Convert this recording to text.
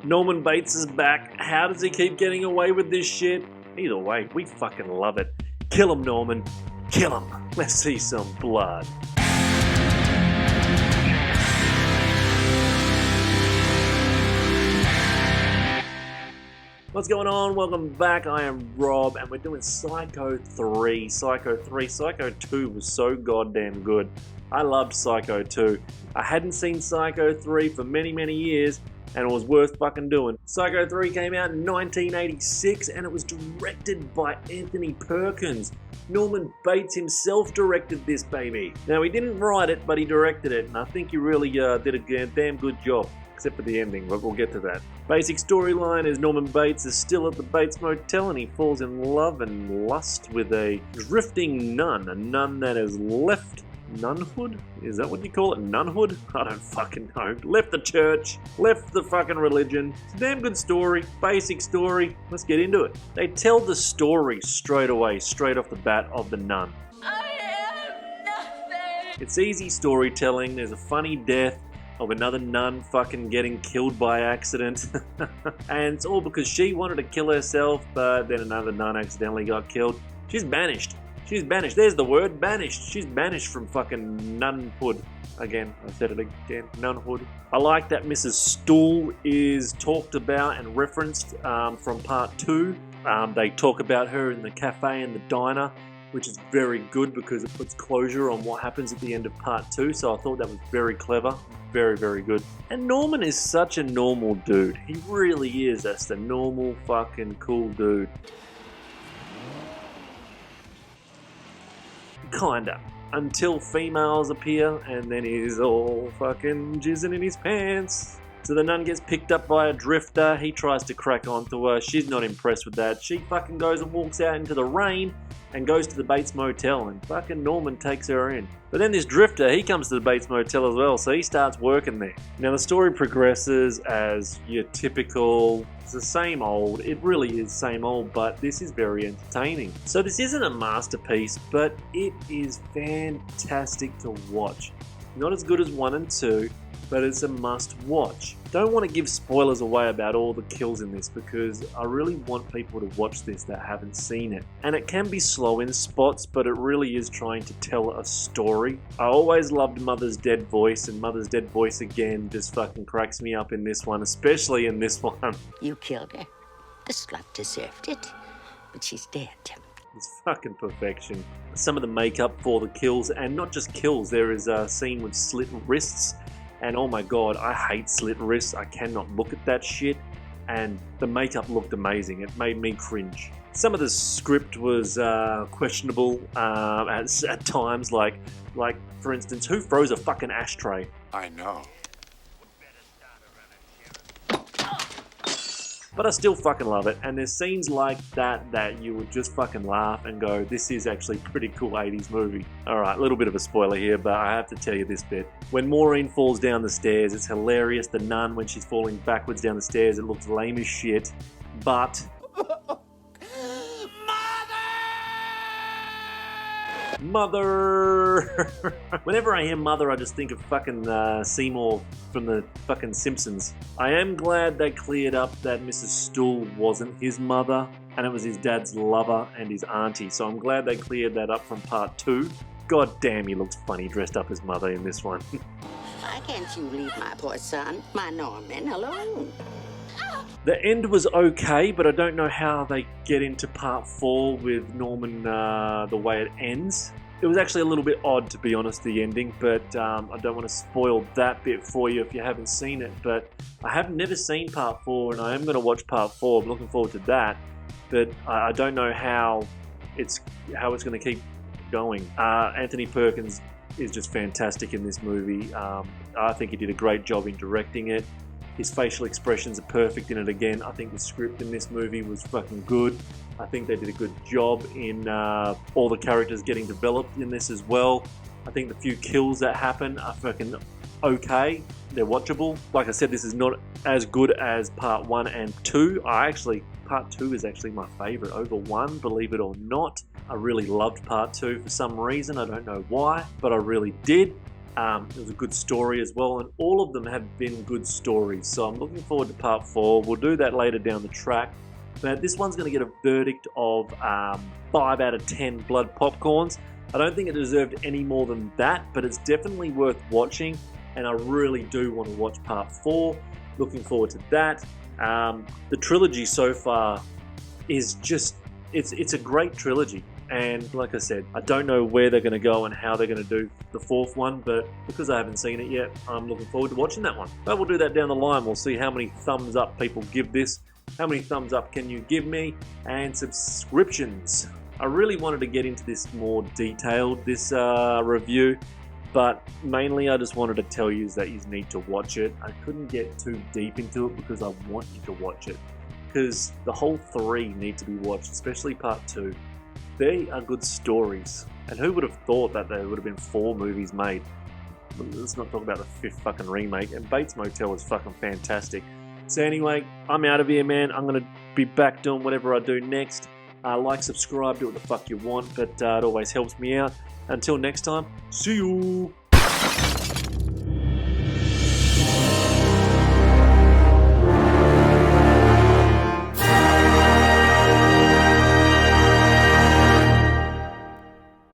Norman Bates is back. How does he keep getting away with this shit? Either way, we fucking love it. Kill him, Norman. Kill him. Let's see some blood. What's going on? Welcome back. I am Rob, and we're doing Psycho 3. Psycho 3. Psycho 2 was so goddamn good. I loved Psycho 2. I hadn't seen Psycho 3 for many, many years, and it was worth fucking doing. Psycho 3 came out in 1986, and it was directed by Anthony Perkins. Norman Bates himself directed this baby. Now, he didn't write it, but he directed it, and I think he really did a damn good job. Except for the ending, but we'll get to that. Basic storyline is Norman Bates is still at the Bates Motel and he falls in love and lust with a drifting nun. A nun that has left nunhood? Is that what you call it? Nunhood? I don't fucking know. Left the church, left the fucking religion. It's a damn good story, basic story. Let's get into it. They tell the story straight away, straight off the bat of the nun. I am nothing. It's easy storytelling. There's a funny death of another nun fucking getting killed by accident. And it's all because she wanted to kill herself, but then another nun accidentally got killed. She's banished. She's banished. There's the word, banished. She's banished from fucking nunhood. Again, I said it again, nunhood. I like that Mrs. Stool is talked about and referenced from part 2. They talk about her in the cafe and the diner, which is very good because it puts closure on what happens at the end of part 2. So I thought that was very clever. Very, very good. And Norman is such a normal dude. He really is. That's the normal fucking cool dude. Kinda. Until females appear and then he's all fucking jizzing in his pants. So the nun gets picked up by a drifter. He tries to crack onto her. She's not impressed with that. She fucking goes and walks out into the rain and goes to the Bates Motel, and fucking Norman takes her in. But then this drifter, he comes to the Bates Motel as well, so he starts working there. Now the story progresses as your typical, it's the same old, it really is same old, but this is very entertaining. So this isn't a masterpiece, but it is fantastic to watch. Not as good as 1 and 2, but it's a must watch. Don't want to give spoilers away about all the kills in this because I really want people to watch this that haven't seen it. And it can be slow in spots, but it really is trying to tell a story. I always loved Mother's dead voice, and Mother's dead voice again just fucking cracks me up in this one, especially in this one. You killed her. The slut deserved it, but she's dead. It's fucking perfection. Some of the makeup for the kills, and not just kills, there is a scene with slit wrists. And oh my god, I hate slit wrists. I cannot look at that shit. And the makeup looked amazing. It made me cringe. Some of the script was questionable at times. Like for instance, who throws a fucking ashtray? I know. But I still fucking love it, and there's scenes like that you would just fucking laugh and go, this is actually a pretty cool 80s movie. Alright, a little bit of a spoiler here, but I have to tell you this bit. When Maureen falls down the stairs, it's hilarious. The nun, when she's falling backwards down the stairs, it looks lame as shit, but... Mother! Whenever I hear Mother, I just think of fucking Seymour from the fucking Simpsons. I am glad they cleared up that Mrs. Stool wasn't his mother, and it was his dad's lover and his auntie, so I'm glad they cleared that up from part 2. God damn, he looks funny dressed up as Mother in this one. Why can't you leave my poor son, my Norman, alone? The end was okay, but I don't know how they get into part 4 with Norman the way it ends. It was actually a little bit odd, to be honest, the ending, but I don't want to spoil that bit for you if you haven't seen it. But I have never seen part 4, and I am going to watch part 4. I'm looking forward to that, but I don't know how it's going to keep going. Anthony Perkins is just fantastic in this movie. I think he did a great job in directing it. His facial expressions are perfect in it again. I think the script in this movie was fucking good. I think they did a good job in all the characters getting developed in this as well. I think the few kills that happen are fucking okay. They're watchable. Like I said, this is not as good as part 1 and 2. Part 2 is actually my favourite over 1, believe it or not. I really loved part 2 for some reason. I don't know why, but I really did. It was a good story as well, and all of them have been good stories. So I'm looking forward to part 4. We'll do that later down the track. But this one's going to get a verdict of 5 out of 10 blood popcorns. I don't think it deserved any more than that, but it's definitely worth watching, and I really do want to watch part 4. Looking forward to that. The trilogy so far is just, it's a great trilogy. And like I said, I don't know where they're going to go and how they're going to do the 4th one, but because I haven't seen it yet, I'm looking forward to watching that one. But we'll do that down the line. We'll see how many thumbs up people give this. How many thumbs up can you give me? And subscriptions. I really wanted to get into this more detailed, this review, but mainly I just wanted to tell you that you need to watch it. I couldn't get too deep into it because I want you to watch it. Because the whole 3 need to be watched, especially part 2. They are good stories. And who would have thought that there would have been 4 movies made? Let's not talk about the 5th fucking remake. And Bates Motel is fucking fantastic. So anyway, I'm out of here, man. I'm going to be back doing whatever I do next. Like, subscribe, do what the fuck you want. But it always helps me out. Until next time, see you.